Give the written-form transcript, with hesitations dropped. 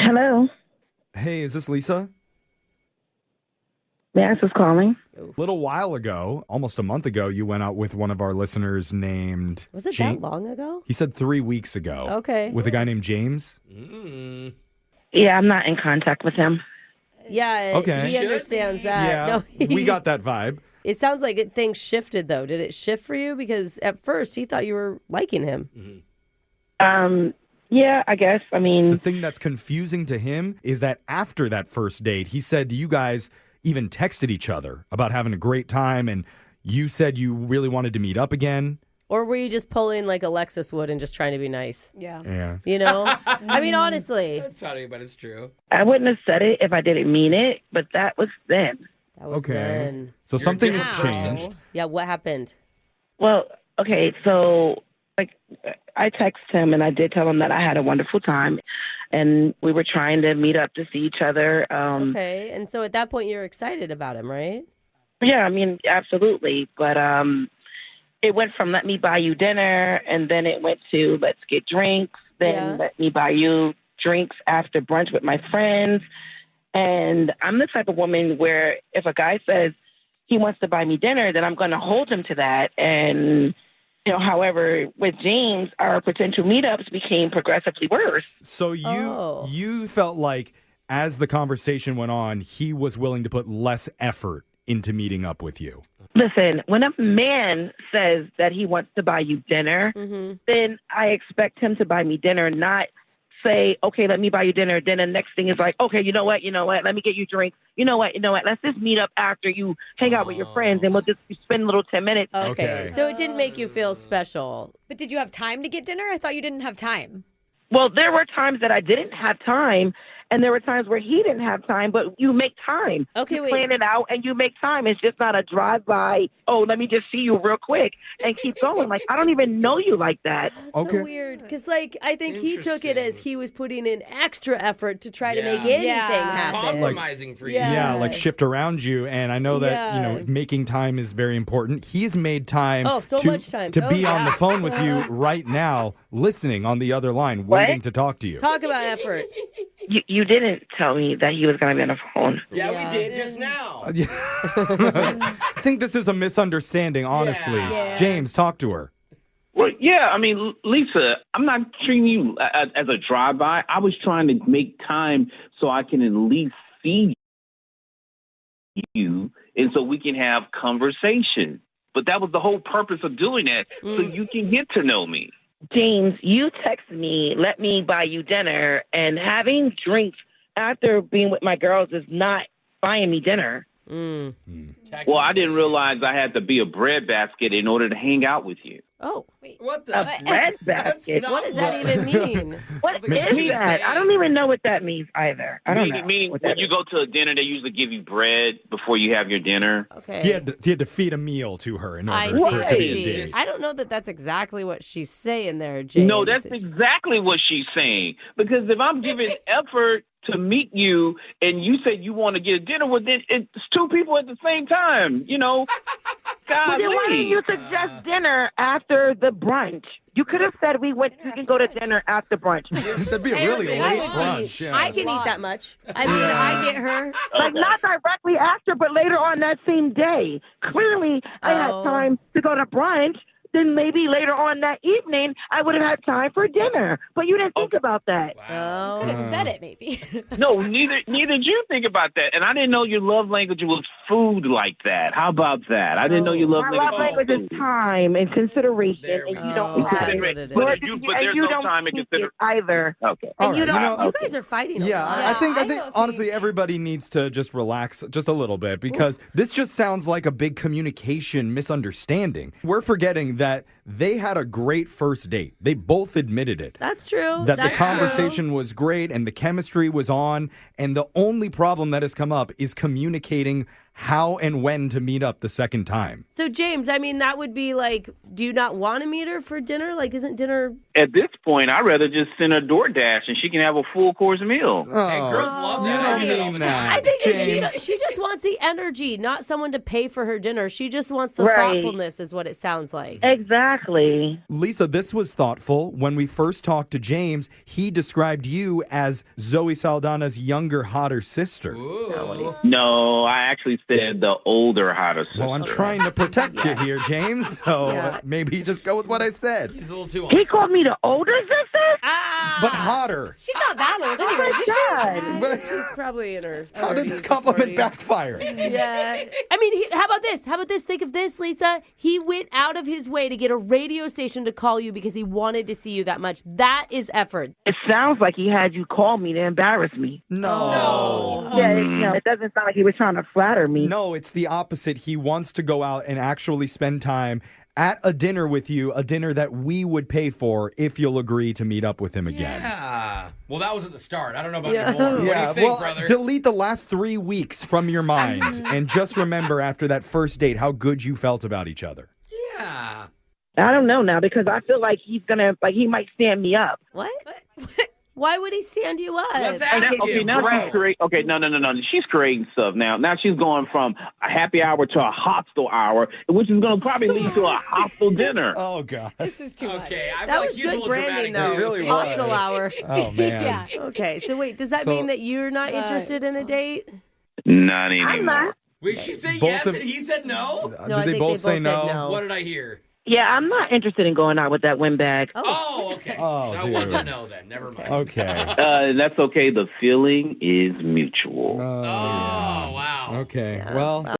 Hello. Hey, is this Lisa? Yes, who's calling? A little while ago, almost a month ago, you went out with one of our listeners named... Was it that long ago? He said 3 weeks ago. Okay. With a guy named James. Yeah, I'm not in contact with him. Yeah, Okay. he understands that. Yeah, No, we got that vibe. It sounds like things shifted, though. Did it shift for you? Because at first, he thought you were liking him. Yeah, I guess. I The mean, thing that's confusing to him is that after that first date, he said you guys even texted each other about having a great time, and you said you really wanted to meet up again. Or were you just pulling like Alexis would and just trying to be nice? Yeah. Yeah. You know? I mean, honestly. That's funny, but it's true. I wouldn't have said it if I didn't mean it, but that was then. That was Okay. then. So something has different person. changed. Yeah, what happened? Well, okay, so I texted him and I did tell him that I had a wonderful time and we were trying to meet up to see each other. Okay. And so at that point, you're excited about him, right? Yeah, I mean, absolutely. But it went from let me buy you dinner and then it went to let's get drinks, then Yeah. let me buy you drinks after brunch with my friends. And I'm the type of woman where if a guy says he wants to buy me dinner, then I'm going to hold him to that. And, however, with James, our potential meetups became progressively worse. So Oh. you felt like as the conversation went on, he was willing to put less effort into meeting up with you. Listen, when a man says that he wants to buy you dinner, then I expect him to buy me dinner, not say, okay, let me buy you dinner. Then the next thing is like, okay, you know what, let me get you drinks. You know what, let's just meet up after you hang out with your friends and we'll just spend a little 10 minutes. Okay. So it didn't make you feel special. But did you have time to get dinner? I thought you didn't have time. Well, there were times that I didn't have time, and there were times where he didn't have time, but you make time. Okay, you wait. plan it out, and you make time. It's just not a drive-by, oh, let me just see you real quick and keep going. Like, I don't even know you like that. That's Okay. so weird. Because, I think he took it as he was putting in extra effort to try to make Yeah. anything Yeah. happen. Compromising for you. Yeah. Yeah, like shift around you. And I know that, Yeah. making time is very important. He's made time, Oh, so much time. to Oh, be on yeah. the phone with you right now, listening on the other line, waiting to talk to you. Talk about effort. You didn't tell me that he was going to be on the phone. Yeah, Yeah. we did just now. I think this is a misunderstanding, honestly. Yeah. James, talk to her. Well, yeah, I mean, Lisa, I'm not treating you as a drive-by. I was trying to make time so I can at least see you and so we can have conversation. But that was the whole purpose of doing that, so you can get to know me. James, you text me, let me buy you dinner, and having drinks after being with my girls is not buying me dinner. Well, I didn't realize I had to be a breadbasket in order to hang out with you. Oh, What the? A breadbasket? not what does that even mean? What is Means that? I don't even know what that means either. I don't know. Meaning what when that you go to a dinner, they usually give you bread before you have your dinner. Okay. He had to feed a meal to her in I order see. for it I to be a see. date. I don't know that that's exactly what she's saying there, James. No, that's exactly what she's saying. Because if I'm giving effort to meet you and you say you want to get dinner, well, then it's two people at the same time, Well, then why didn't you suggest dinner after the brunch? You could have said we can go to dinner after brunch. That'd be a really That late would be- brunch. Yeah. I can eat that much. I mean, I get her. Like, not directly after, but later on that same day. Clearly, I had Oh. time to go to brunch. Then maybe later on that evening, I would have had time for dinner. But you didn't think about that. Oh. Could have said it, maybe. No, neither did you think about that. And I didn't know your love language was food like that. How about that? I didn't know your love My love language language is time and consideration, There and we you go. don't have That's it. what it is. But And there's you no don't time and speak consider. it either. Okay. All And you right, don't- You guys are fighting a Yeah, lot. I think I don't honestly everybody needs to just relax just a little bit because this just sounds like a big communication misunderstanding. We're forgetting that they had a great first date. They both admitted it. That's true. That the That's conversation was great and the chemistry was on, and the only problem that has come up is communicating how and when to meet up the second time. So, James, I mean, that would be like, do you not want to meet her for dinner? Like, isn't dinner... At this point, I'd rather just send her DoorDash and she can have a full course meal. Hey, girls love you that. don't I do it all mean the that. time. I think that James. she just wants the energy, not someone to pay for her dinner. She just wants the Right. thoughtfulness is what it sounds like. Exactly. Lisa, this was thoughtful. When we first talked to James, he described you as Zoe Saldana's younger, hotter sister. Ooh. No, I actually said the older, hotter sister. Well, I'm trying to protect you here, James. So maybe just go with what I said. He's a little too He called me the older sister? Ah. But hotter. She's not that old anyway, is she? God. But She's probably in her how did 30s the or compliment 40s. backfire? Yeah. I mean, how about this? How about this? Think of this, Lisa. He went out of his way to get a radio station to call you because he wanted to see you that much. That is effort. It sounds like he had you call me to embarrass me. No. Yeah, it doesn't sound like he was trying to flatter me. No, it's the opposite. He wants to go out and actually spend time at a dinner with you, a dinner that we would pay for if you'll agree to meet up with him again. Yeah. Well, that was at the start. I don't know about Yeah. anymore. What do Yeah, you think, well, brother? delete the last 3 weeks from your mind and just remember after that first date how good you felt about each other. Yeah. I don't know now because I feel like he might stand me up. What? Why would he stand you up? Let's ask Okay, him. now bro. she's creating. Okay, no. She's creating stuff now. Now she's going from a happy hour to a hostile hour, which is going to probably lead to a hostile dinner. Oh, God. This is too much. Okay, I feel That like was he's a good little branding, dramatic. though. It really was. Hostile hour. Oh, man. Yeah. Okay, so wait, does that So- mean that you're not interested in a date? Not anymore. I'm not. Wait, she say Both yes of- and he said no? No, I Did they think both say said no? What did I hear? Yeah, I'm not interested in going out with that windbag. Oh, okay. Oh, that dude. was a no then. Never mind. Okay. That's okay. The feeling is mutual. Oh, wow. Okay. Yeah. Well,